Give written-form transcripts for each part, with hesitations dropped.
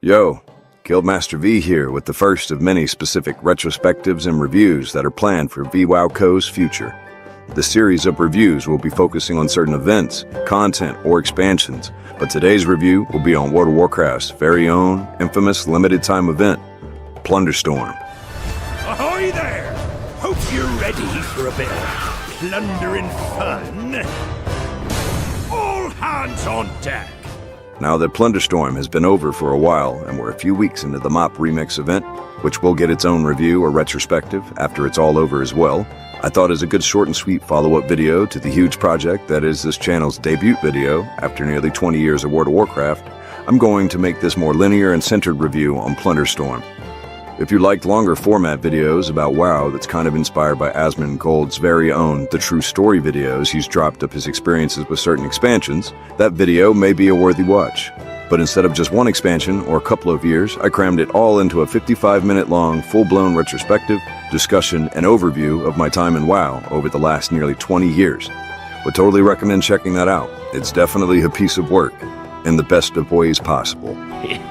Yo, Guildmaster V here with the first of many specific retrospectives and reviews that are planned for VWow.co's future. The series of reviews will be focusing on certain events, content, or expansions, but today's review will be on World of Warcraft's very own infamous limited-time event, Plunderstorm. Ahoy there! Hope you're ready for a bit of plundering fun. All hands on deck! Now that Plunderstorm has been over for a while, and we're a few weeks into the MOP Remix event, which will get its own review or retrospective after it's all over as well, I thought as a good short and sweet follow-up video to the huge project that is this channel's debut video after nearly 20 years of World of Warcraft, I'm going to make this more linear and centered review on Plunderstorm. If you liked longer format videos about WoW that's kind of inspired by Asmongold's very own The True Story videos he's dropped up his experiences with certain expansions, that video may be a worthy watch. But instead of just one expansion or a couple of years, I crammed it all into a 55-minute long, full-blown retrospective, discussion, and overview of my time in WoW over the last nearly 20 years. Would totally recommend checking that out. It's definitely a piece of work, in the best of ways possible.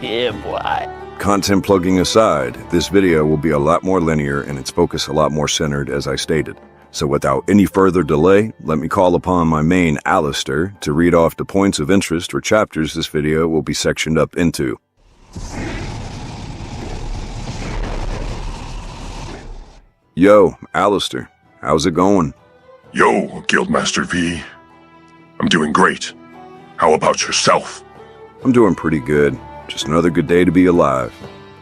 Yeah, boy. Content plugging aside, this video will be a lot more linear and its focus a lot more centered as I stated. So without any further delay, let me call upon my main Alistair to read off the points of interest or chapters this video will be sectioned up into. Yo, Alistair, how's it going? Yo, Guildmaster V. I'm doing great. How about yourself? I'm doing pretty good. Just another good day to be alive.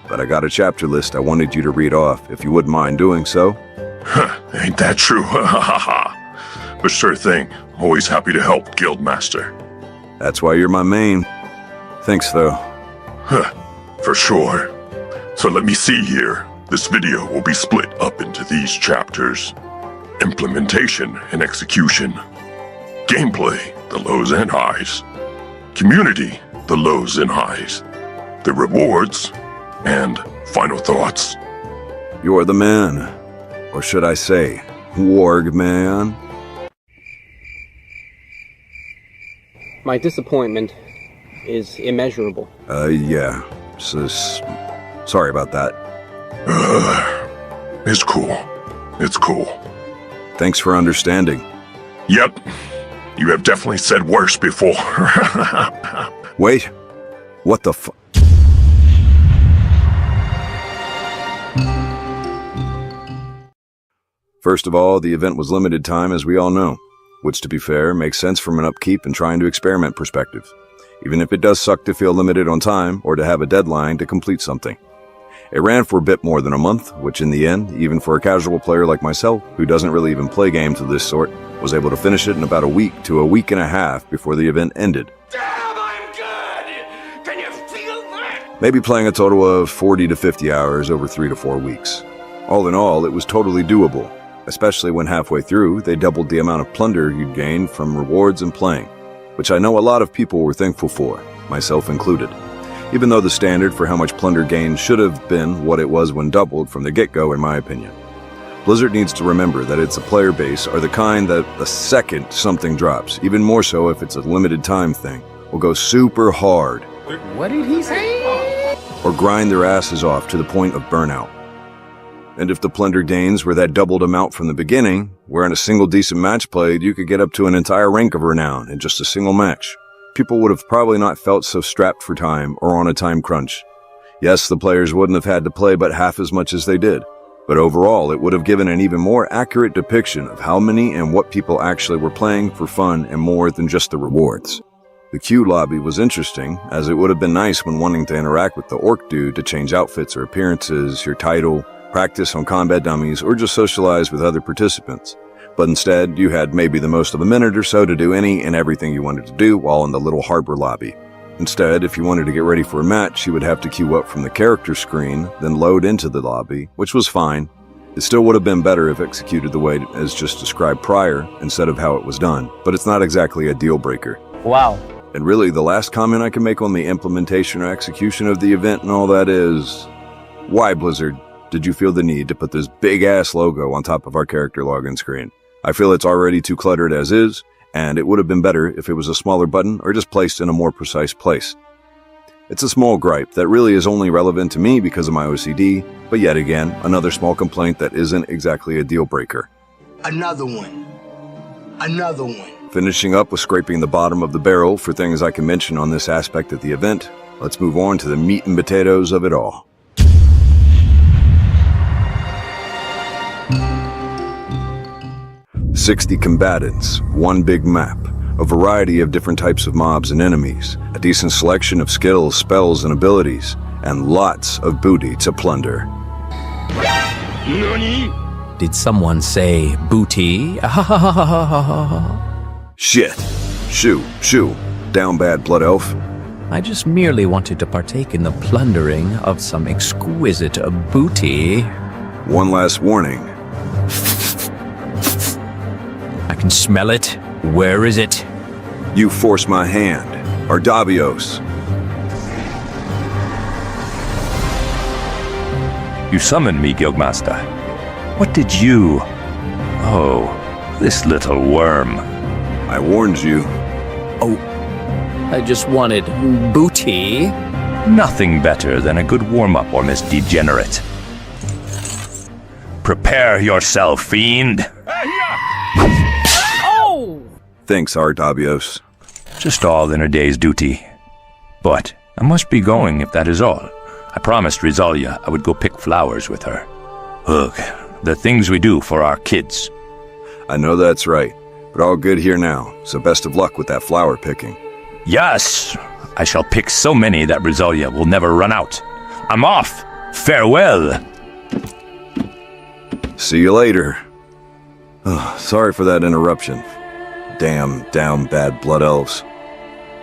But I got a chapter list I wanted you to read off, if you wouldn't mind doing so. Huh, ain't that true? Ha ha ha. But sure thing. Always happy to help, Guildmaster. That's why you're my main. Thanks, though. Huh, for sure. So let me see here. This video will be split up into these chapters. Implementation and execution. Gameplay, the lows and highs. Community, the lows and highs. The rewards, and final thoughts. You're the man. Or should I say, Warg man? My disappointment is immeasurable. Yeah. Sorry about that. It's cool. It's cool. Thanks for understanding. Yep. You have definitely said worse before. Wait. What the fu- First of all, the event was limited time, as we all know, which, to be fair, makes sense from an upkeep and trying to experiment perspective, even if it does suck to feel limited on time or to have a deadline to complete something. It ran for a bit more than a month, which in the end, even for a casual player like myself, who doesn't really even play games of this sort, was able to finish it in about a week to a week and a half before the event ended. Damn, I'm good! Can you feel that? Maybe playing a total of 40 to 50 hours over 3 to 4 weeks. All in all, it was totally doable, especially when halfway through, they doubled the amount of plunder you'd gain from rewards and playing, which I know a lot of people were thankful for, myself included. Even though the standard for how much plunder gained should have been what it was when doubled from the get-go in my opinion. Blizzard needs to remember that its player base are the kind that the second something drops, even more so if it's a limited time thing, will go super hard. What did he say? Or grind their asses off to the point of burnout. And if the plunder gains were that doubled amount from the beginning, where in a single decent match played, you could get up to an entire rank of renown in just a single match. People would have probably not felt so strapped for time or on a time crunch. Yes, the players wouldn't have had to play but half as much as they did, but overall it would have given an even more accurate depiction of how many and what people actually were playing for fun and more than just the rewards. The queue lobby was interesting, as it would have been nice when wanting to interact with the orc dude to change outfits or appearances, your title, practice on combat dummies, or just socialize with other participants. But instead, you had maybe the most of a minute or so to do any and everything you wanted to do while in the little harbor lobby. Instead, if you wanted to get ready for a match, you would have to queue up from the character screen, then load into the lobby, which was fine. It still would have been better if executed the way as just described prior, instead of how it was done, but it's not exactly a deal breaker. Wow. And really, the last comment I can make on the implementation or execution of the event and all that is, why, Blizzard, did you feel the need to put this big-ass logo on top of our character login screen? I feel it's already too cluttered as is, and it would have been better if it was a smaller button or just placed in a more precise place. It's a small gripe that really is only relevant to me because of my OCD, but yet again, another small complaint that isn't exactly a deal breaker. Another one. Another one. Finishing up with scraping the bottom of the barrel for things I can mention on this aspect of the event, let's move on to the meat and potatoes of it all. "60 combatants, one big map, a variety of different types of mobs and enemies, a decent selection of skills, spells, and abilities, and lots of booty to plunder." Did someone say booty? Shit. Shoo. Down bad, Blood Elf. I just merely wanted to partake in the plundering of some exquisite booty. One last warning. I can smell it. Where is it? You force my hand. Ardabios. You summoned me, Guildmaster. What did you... Oh, this little worm. I warned you. Oh, I just wanted booty. Nothing better than a good warm-up or Miss Degenerate. Prepare yourself, fiend. Thanks, Ardabios. Just all in a day's duty. But I must be going if that is all. I promised Resalia I would go pick flowers with her. Ugh, the things we do for our kids. I know that's right, but all good here now, so best of luck with that flower picking. Yes, I shall pick so many that Resalia will never run out. I'm off. Farewell. See you later. Oh, sorry for that interruption. Damn down bad Blood Elves.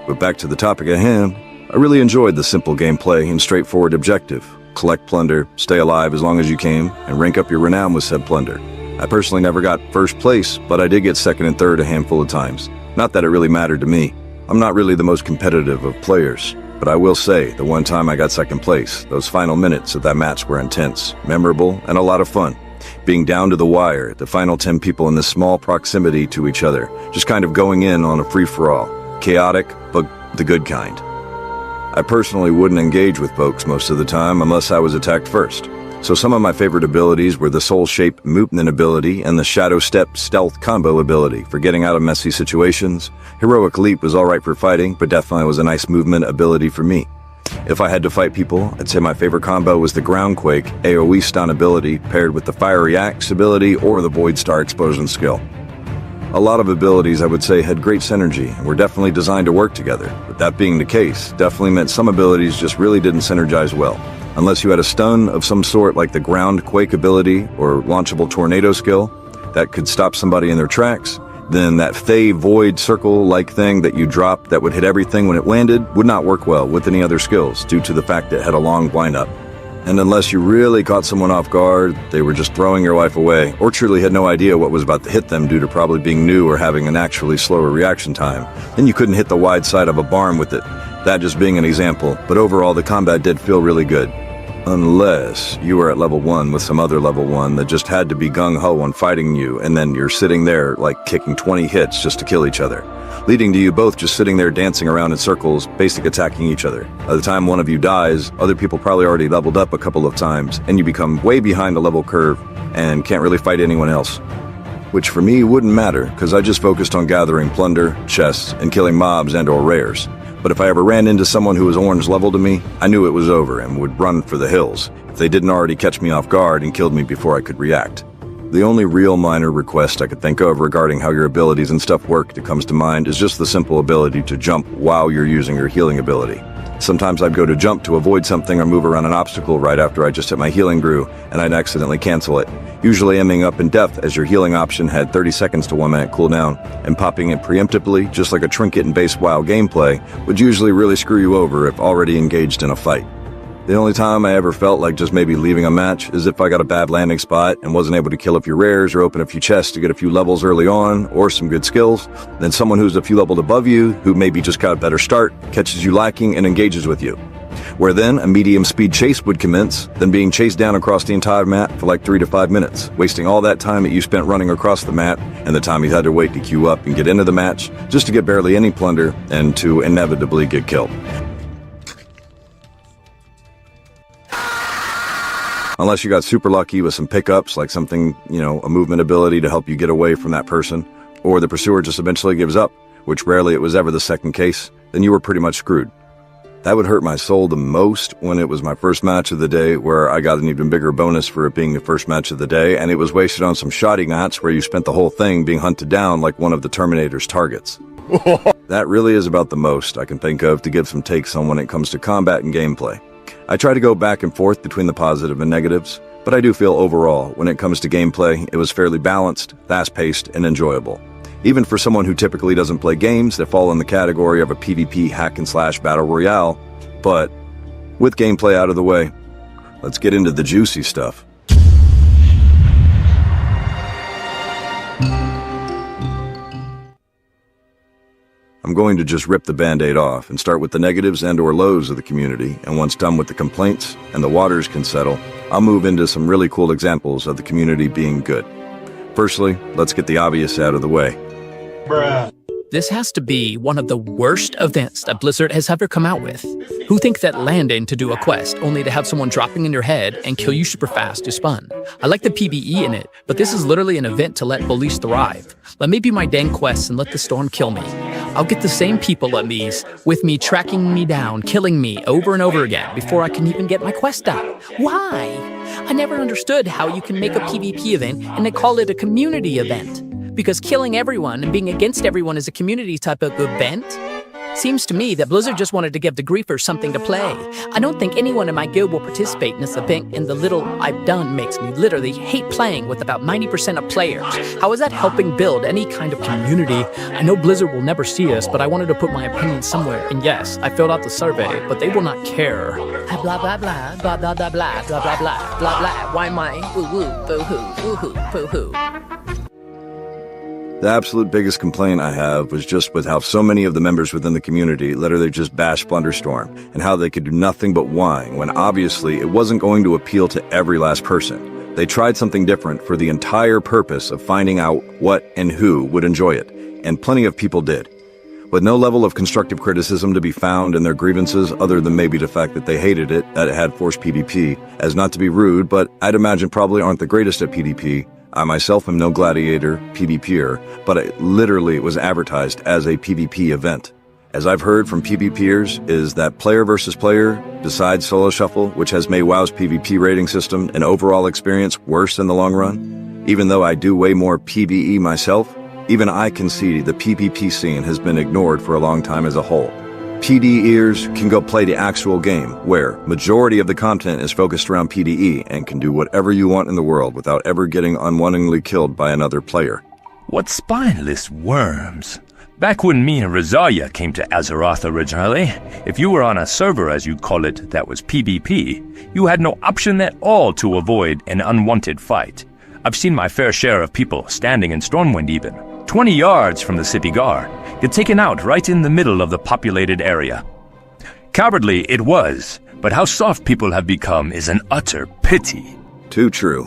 But back to the topic at hand, I really enjoyed the simple gameplay and straightforward objective. Collect plunder, stay alive as long as you can, and rank up your renown with said plunder. I personally never got first place, but I did get second and third a handful of times. Not that it really mattered to me. I'm not really the most competitive of players, but I will say the one time I got second place, those final minutes of that match were intense, memorable, and a lot of fun. Being down to the wire, the final 10 people in this small proximity to each other, just kind of going in on a free-for-all. Chaotic, but the good kind. I personally wouldn't engage with folks most of the time unless I was attacked first. So some of my favorite abilities were the Soul Shape Movement ability and the Shadow Step Stealth Combo ability for getting out of messy situations. Heroic Leap was alright for fighting, but definitely was a nice movement ability for me. If I had to fight people, I'd say my favorite combo was the Groundquake AoE stun ability paired with the Fiery Axe ability or the Void Star Explosion skill. A lot of abilities I would say had great synergy and were definitely designed to work together, but that being the case, definitely meant some abilities just really didn't synergize well. Unless you had a stun of some sort like the Groundquake ability or launchable Tornado skill that could stop somebody in their tracks, then that Fey Void Circle-like thing that you dropped that would hit everything when it landed would not work well with any other skills due to the fact it had a long wind-up. And unless you really caught someone off guard, they were just throwing your life away, or truly had no idea what was about to hit them due to probably being new or having an actually slower reaction time, then you couldn't hit the wide side of a barn with it. That just being an example, but overall the combat did feel really good. Unless you were at level 1 with some other level 1 that just had to be gung-ho on fighting you, and then you're sitting there like kicking 20 hits just to kill each other, leading to you both just sitting there dancing around in circles, basic attacking each other. By the time one of you dies, other people probably already leveled up a couple of times, and you become way behind the level curve and can't really fight anyone else. Which for me wouldn't matter, because I just focused on gathering plunder, chests, and killing mobs and or rares. But if I ever ran into someone who was orange level to me, I knew it was over and would run for the hills, if they didn't already catch me off guard and killed me before I could react. The only real minor request I could think of regarding how your abilities and stuff work that comes to mind is just the simple ability to jump while you're using your healing ability. Sometimes I'd go to jump to avoid something or move around an obstacle right after I just hit my healing brew, and I'd accidentally cancel it, usually ending up in death as your healing option had 30 seconds to 1 minute cooldown, and popping it preemptively, just like a trinket in base WoW gameplay, would usually really screw you over if already engaged in a fight. The only time I ever felt like just maybe leaving a match is if I got a bad landing spot and wasn't able to kill a few rares or open a few chests to get a few levels early on, or some good skills, then someone who's a few levels above you, who maybe just got a better start, catches you lacking and engages with you. Where then a medium speed chase would commence, then being chased down across the entire map for like 3 to 5 minutes, wasting all that time that you spent running across the map and the time you had to wait to queue up and get into the match just to get barely any plunder and to inevitably get killed. Unless you got super lucky with some pickups, like something, a movement ability to help you get away from that person, or the pursuer just eventually gives up, which rarely it was ever the second case, then you were pretty much screwed. That would hurt my soul the most when it was my first match of the day, where I got an even bigger bonus for it being the first match of the day, and it was wasted on some shoddy mats where you spent the whole thing being hunted down like one of the Terminator's targets. That really is about the most I can think of to give some takes on when it comes to combat and gameplay. I try to go back and forth between the positive and negatives, but I do feel overall, when it comes to gameplay, it was fairly balanced, fast-paced, and enjoyable. Even for someone who typically doesn't play games that fall in the category of a PvP hack-and-slash battle royale. But with gameplay out of the way, let's get into the juicy stuff. I'm going to just rip the band-aid off and start with the negatives and/or lows of the community, and once done with the complaints and the waters can settle, I'll move into some really cool examples of the community being good. Firstly, let's get the obvious out of the way. This has to be one of the worst events that Blizzard has ever come out with. Who think that landing to do a quest only to have someone dropping in your head and kill you super fast is fun? I like the PvE in it, but this is literally an event to let bullies thrive. Let me be my dang quests and let the storm kill me. I'll get the same people at these, with me tracking me down, killing me over and over again before I can even get my quest done. Why? I never understood how you can make a PvP event and they call it a community event. Because killing everyone and being against everyone is a community type of event? Seems to me that Blizzard just wanted to give the griefers something to play. I don't think anyone in my guild will participate in this event, and the little I've done makes me literally hate playing with about 90% of players. How is that helping build any kind of community? I know Blizzard will never see us, but I wanted to put my opinion somewhere. And yes, I filled out the survey, but they will not care. Blah blah blah, blah blah blah blah, blah blah blah, blah blah. Why am I? Woo woo, boo hoo, woo hoo, boo hoo. The absolute biggest complaint I have was just with how so many of the members within the community literally just bashed Plunderstorm, and how they could do nothing but whine when obviously it wasn't going to appeal to every last person. They tried something different for the entire purpose of finding out what and who would enjoy it, and plenty of people did. With no level of constructive criticism to be found in their grievances other than maybe the fact that they hated it, that it had forced PvP, as not to be rude, but I'd imagine probably aren't the greatest at PvP. I myself am no gladiator, PvPer, but it literally was advertised as a PvP event. As I've heard from PvPers, is that player versus player, besides Solo Shuffle, which has made WoW's PvP rating system and overall experience worse in the long run. Even though I do way more PvE myself, even I can see the PvP scene has been ignored for a long time as a whole. PD ears can go play the actual game, where majority of the content is focused around PDE and can do whatever you want in the world without ever getting unwittingly killed by another player. What spineless worms. Back when me and Resalia came to Azeroth originally, if you were on a server, as you call it, that was PvP, you had no option at all to avoid an unwanted fight. I've seen my fair share of people standing in Stormwind even, 20 yards from the city guard, get taken out right in the middle of the populated area. Cowardly it was, but how soft people have become is an utter pity. Too true.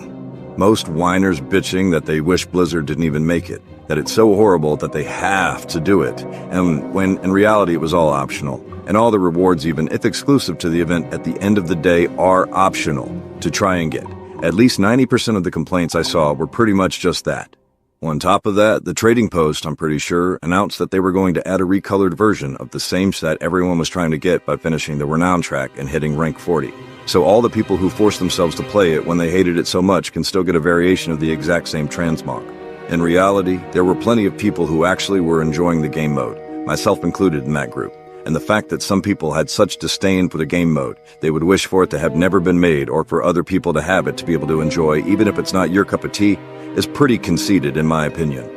Most whiners bitching that they wish Blizzard didn't even make it, that it's so horrible that they have to do it, and when in reality it was all optional. And all the rewards, even if exclusive to the event, at the end of the day are optional to try and get. At least 90% of the complaints I saw were pretty much just that. On top of that, the trading post, I'm pretty sure, announced that they were going to add a recolored version of the same set everyone was trying to get by finishing the Renown track and hitting rank 40. So all the people who forced themselves to play it when they hated it so much can still get a variation of the exact same transmog. In reality, there were plenty of people who actually were enjoying the game mode, myself included in that group. And the fact that some people had such disdain for the game mode, they would wish for it to have never been made or for other people to have it to be able to enjoy, even if it's not your cup of tea, is pretty conceited in my opinion.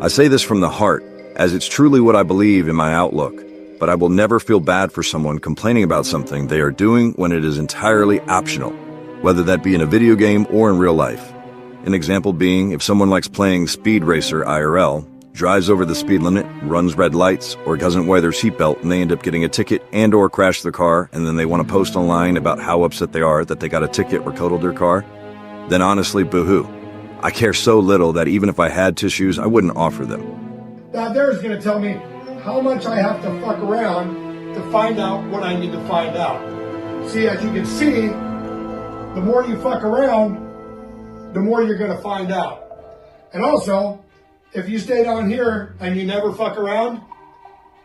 I say this from the heart, as it's truly what I believe in my outlook, but I will never feel bad for someone complaining about something they are doing when it is entirely optional, whether that be in a video game or in real life. An example being, if someone likes playing Speed Racer IRL, drives over the speed limit, runs red lights, or doesn't wear their seatbelt and they end up getting a ticket and or crash their car, and then they want to post online about how upset they are that they got a ticket or totaled their car, then honestly, boo-hoo. I care so little that even if I had tissues, I wouldn't offer them. Now there's going to tell me how much I have to fuck around to find out what I need to find out. See, as you can see, the more you fuck around, the more you're going to find out. And also, if you stay down here and you never fuck around,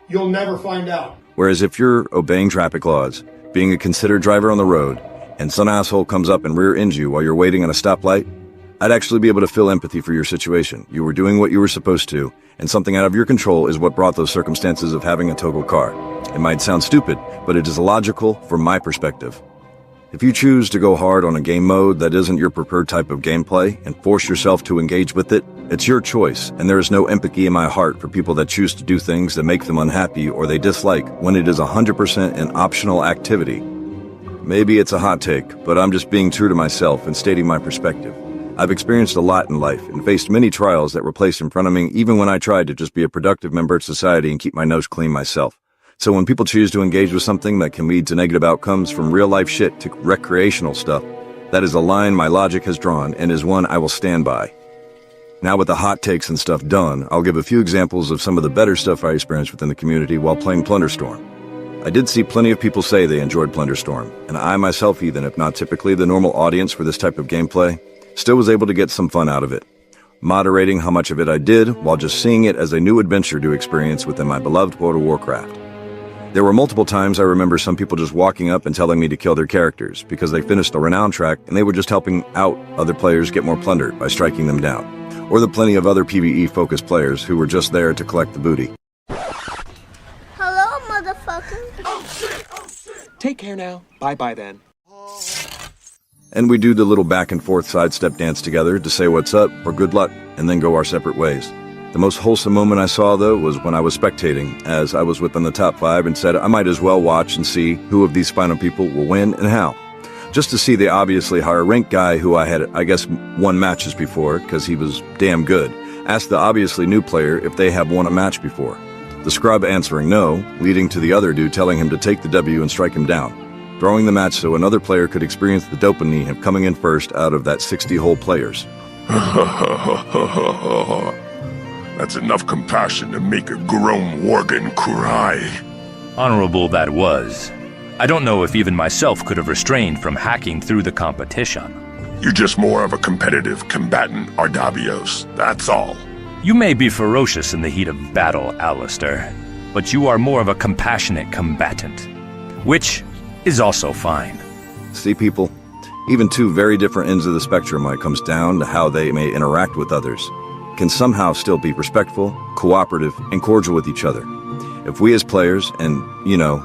you'll never find out. Whereas if you're obeying traffic laws, being a considered driver on the road, and some asshole comes up and rear-ends you while you're waiting at a stoplight, I'd actually be able to feel empathy for your situation. You were doing what you were supposed to, and something out of your control is what brought those circumstances of having a total car. It might sound stupid, but it is logical from my perspective. If you choose to go hard on a game mode that isn't your preferred type of gameplay and force yourself to engage with it, it's your choice, and there is no empathy in my heart for people that choose to do things that make them unhappy or they dislike when it is 100% an optional activity. Maybe it's a hot take, but I'm just being true to myself and stating my perspective. I've experienced a lot in life and faced many trials that were placed in front of me even when I tried to just be a productive member of society and keep my nose clean myself. So when people choose to engage with something that can lead to negative outcomes from real-life shit to recreational stuff, that is a line my logic has drawn and is one I will stand by. Now with the hot takes and stuff done, I'll give a few examples of some of the better stuff I experienced within the community while playing Plunderstorm. I did see plenty of people say they enjoyed Plunderstorm, and I myself, even if not typically the normal audience for this type of gameplay, still was able to get some fun out of it, moderating how much of it I did while just seeing it as a new adventure to experience within my beloved World of Warcraft. There were multiple times I remember some people just walking up and telling me to kill their characters because they finished the renown track and they were just helping out other players get more plunder by striking them down, or the plenty of other PvE-focused players who were just there to collect the booty. Hello, motherfucker. Oh shit. Take care now. Bye-bye then. And we do the little back and forth sidestep dance together to say what's up or good luck and then go our separate ways. The most wholesome moment I saw, though, was when I was spectating, as I was within the top 5 and said I might as well watch and see who of these final people will win and how. Just to see the obviously higher ranked guy who I had, I guess, won matches before, because he was damn good, ask the obviously new player if they have won a match before. The scrub answering no, leading to the other dude telling him to take the W and strike him down, throwing the match so another player could experience the dopamine of coming in first out of that 60 whole players. That's enough compassion to make a grown worgen cry. Honorable that was. I don't know if even myself could have restrained from hacking through the competition. You're just more of a competitive combatant, Ardavios. That's all. You may be ferocious in the heat of battle, Alistair, but you are more of a compassionate combatant, which is also fine. See, people, even two very different ends of the spectrum when it comes down to how they may interact with others can somehow still be respectful, cooperative, and cordial with each other. If we as players, and,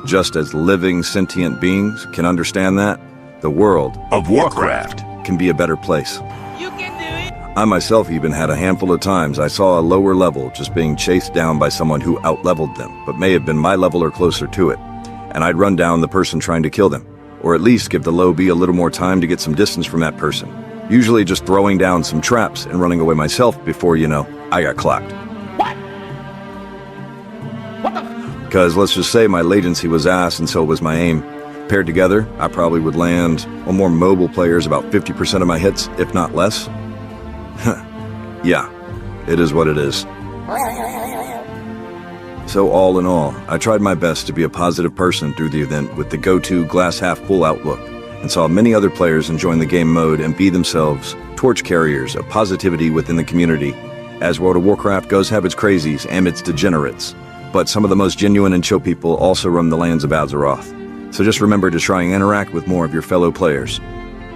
just as living, sentient beings, can understand that, the world of Warcraft can be a better place. You can do it. I myself even had a handful of times I saw a lower level just being chased down by someone who out-leveled them, but may have been my level or closer to it, and I'd run down the person trying to kill them, or at least give the low B a little more time to get some distance from that person. Usually just throwing down some traps and running away myself before, I got clocked. Because let's just say my latency was ass and so was my aim. Paired together, I probably would land on more mobile players about 50% of my hits, if not less. Yeah, it is what it is. So all in all, I tried my best to be a positive person through the event with the go-to glass-half-full outlook, and saw many other players enjoying the game mode and be themselves torch carriers of positivity within the community, as World of Warcraft goes have its crazies and its degenerates. But some of the most genuine and chill people also roam the lands of Azeroth. So just remember to try and interact with more of your fellow players.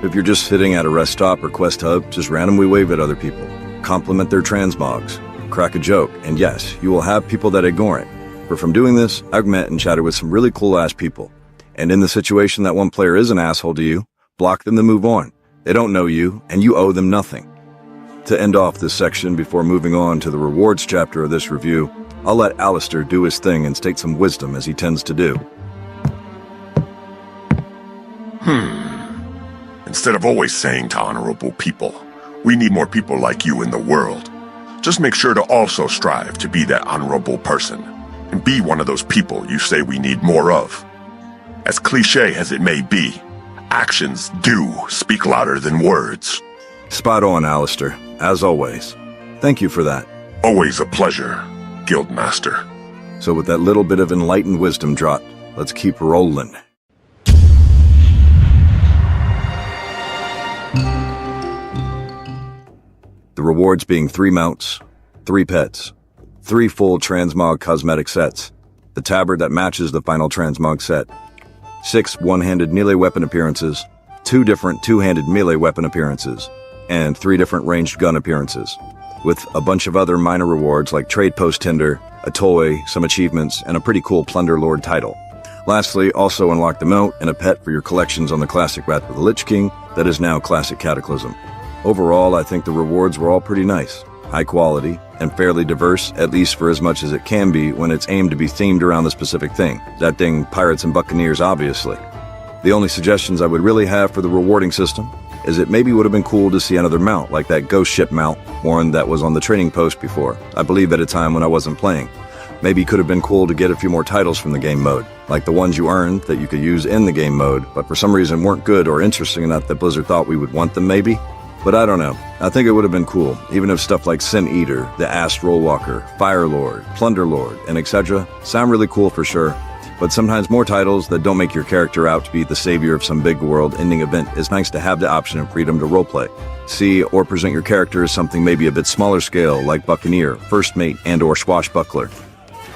If you're just sitting at a rest stop or quest hub, just randomly wave at other people, compliment their transmogs, crack a joke, and yes, you will have people that ignore it. For from doing this, I've met and chatted with some really cool-ass people. And in the situation that one player is an asshole to you, block them to move on. They don't know you, and you owe them nothing. To end off this section before moving on to the rewards chapter of this review, I'll let Alistair do his thing and state some wisdom as he tends to do. Instead of always saying to honorable people, we need more people like you in the world, just make sure to also strive to be that honorable person, and be one of those people you say we need more of. As cliche as it may be, actions do speak louder than words. Spot on, Alistair, as always. Thank you for that. Always a pleasure, Guildmaster. So with that little bit of enlightened wisdom dropped, let's keep rolling. The rewards being 3 mounts, 3 pets, 3 full transmog cosmetic sets, the tabard that matches the final transmog set, 6 one-handed melee weapon appearances, 2 different two-handed melee weapon appearances, and 3 different ranged gun appearances, with a bunch of other minor rewards like trade post tender, a toy, some achievements, and a pretty cool Plunder Lord title. Lastly, also unlock the moat and a pet for your collections on the classic Wrath of the Lich King that is now classic Cataclysm. Overall, I think the rewards were all pretty nice, high quality, and fairly diverse, at least for as much as it can be when it's aimed to be themed around the specific thing. That thing, Pirates and Buccaneers, obviously. The only suggestions I would really have for the rewarding system is it maybe would have been cool to see another mount, like that ghost ship mount, one that was on the trading post before, I believe at a time when I wasn't playing. Maybe it could have been cool to get a few more titles from the game mode, like the ones you earned that you could use in the game mode, but for some reason weren't good or interesting enough that Blizzard thought we would want them maybe? But I don't know. I think it would have been cool, even if stuff like Sin Eater, the Astral Walker, Fire Lord, Plunder Lord, and etc. sound really cool for sure. But sometimes more titles that don't make your character out to be the savior of some big world-ending event is nice to have the option and freedom to roleplay. See or present your character as something maybe a bit smaller scale, like Buccaneer, First Mate, and/or Swashbuckler.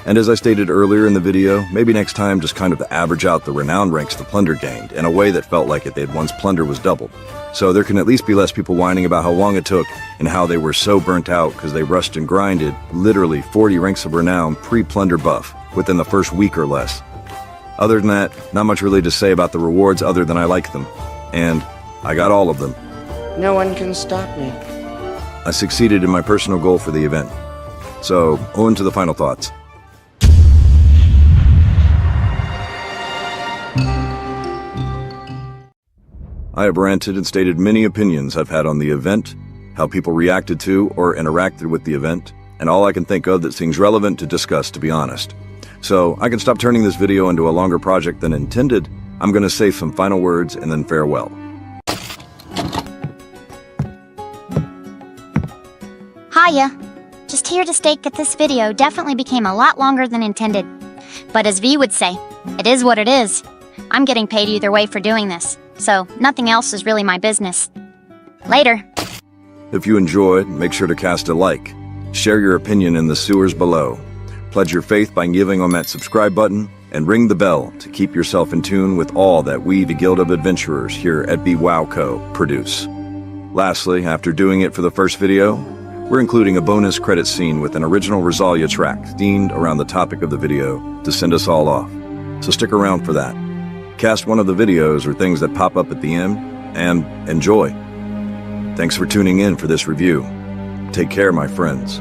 And as I stated earlier in the video, maybe next time just kind of average out the renown ranks the Plunder gained in a way that felt like it did once Plunder was doubled. So there can at least be less people whining about how long it took and how they were so burnt out because they rushed and grinded literally 40 ranks of renown pre-Plunder buff within the first week or less. Other than that, not much really to say about the rewards other than I like them. And I got all of them. No one can stop me. I succeeded in my personal goal for the event. So, on to the final thoughts. I have ranted and stated many opinions I've had on the event, how people reacted to or interacted with the event, and all I can think of that seems relevant to discuss, to be honest. So, I can stop turning this video into a longer project than intended. I'm going to say some final words and then farewell. Hiya. Just here to state that this video definitely became a lot longer than intended. But as V would say, it is what it is. I'm getting paid either way for doing this, so nothing else is really my business. Later. If you enjoyed, make sure to cast a like. Share your opinion in the sewers below. Pledge your faith by giving on that subscribe button, and ring the bell to keep yourself in tune with all that we, the Guild of Adventurers here at BWowCo, produce. Lastly, after doing it for the first video, we're including a bonus credit scene with an original Resalia track themed around the topic of the video to send us all off. So stick around for that. Cast one of the videos or things that pop up at the end, and enjoy. Thanks for tuning in for this review. Take care, my friends,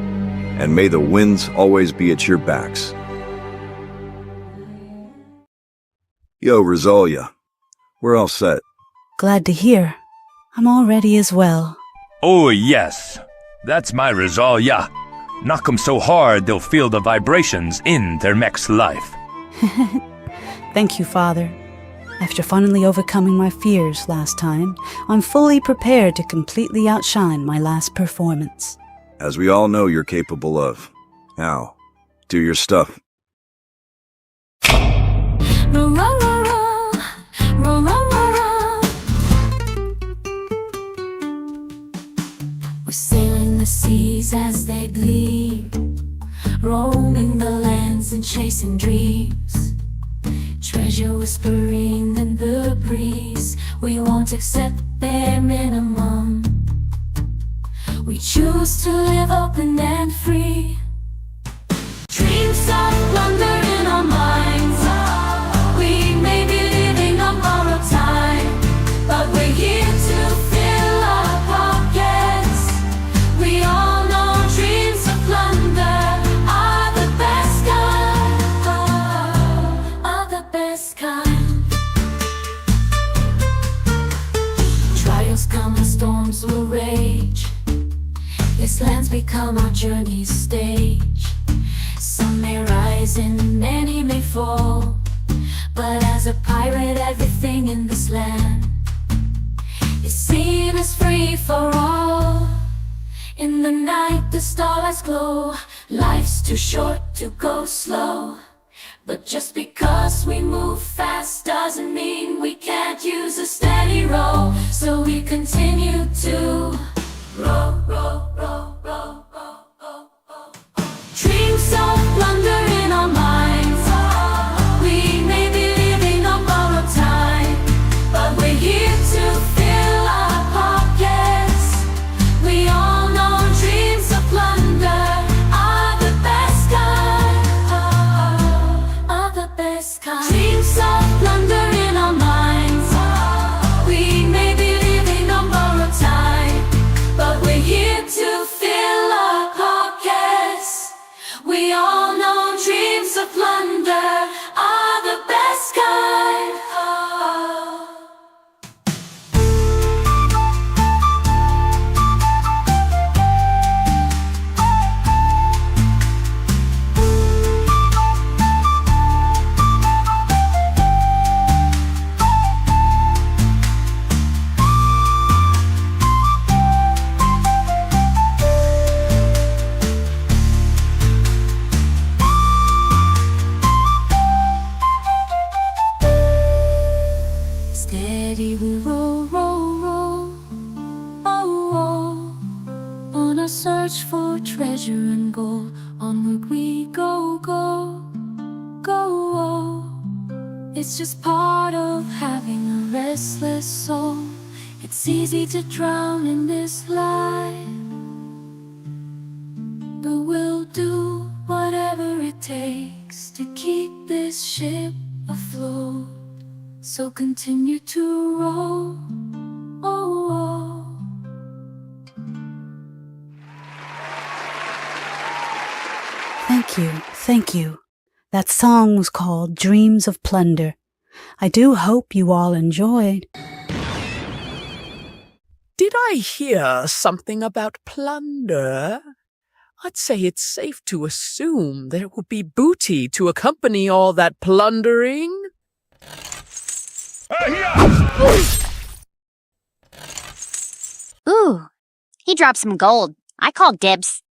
and may the winds always be at your backs. Yo, Resalia. We're all set. Glad to hear. I'm all ready as well. Oh, yes. That's my Resalia. Knock 'em so hard they'll feel the vibrations in their mech's life. Thank you, Father. After finally overcoming my fears last time, I'm fully prepared to completely outshine my last performance. As we all know you're capable of. Now, do your stuff. Roll, roll, roll, roll. Roll, roll, roll, roll. We're sailing the seas as they bleed, roaming the lands and chasing dreams. Treasure whispering in the breeze. We won't accept bare minimum. We choose to live open and free. Dreams of plunder in our minds. We may be living on borrowed time, but we're here to fill our pockets. We all know dreams of plunder are the best kind, are the best kind. Trials come and storms will rage. This land's become our journey's stage. Some may rise and many may fall, but as a pirate everything in this land is seen as free for all. In the night the starlights glow. Life's too short to go slow, but just because we move fast doesn't mean we can't use a steady roll. So we continue to roll, roll, roll. best kind. Dreams of plunder in our minds. We may be living on borrowed time, but we're here to fill our pockets. We all know dreams of plunder are the best kind. Steady we roll, roll, roll, oh, oh. On a search for treasure and gold, onward we go, go, go, oh. It's just part of having a restless soul. It's easy to drown in this life, but we'll do whatever it takes to keep this ship afloat. So continue to roll, oh, oh. Thank you, thank you. That song was called Dreams of Plunder. I do hope you all enjoyed. Did I hear something about plunder? I'd say it's safe to assume there will be booty to accompany all that plundering. Ooh, he dropped some gold. I call dibs.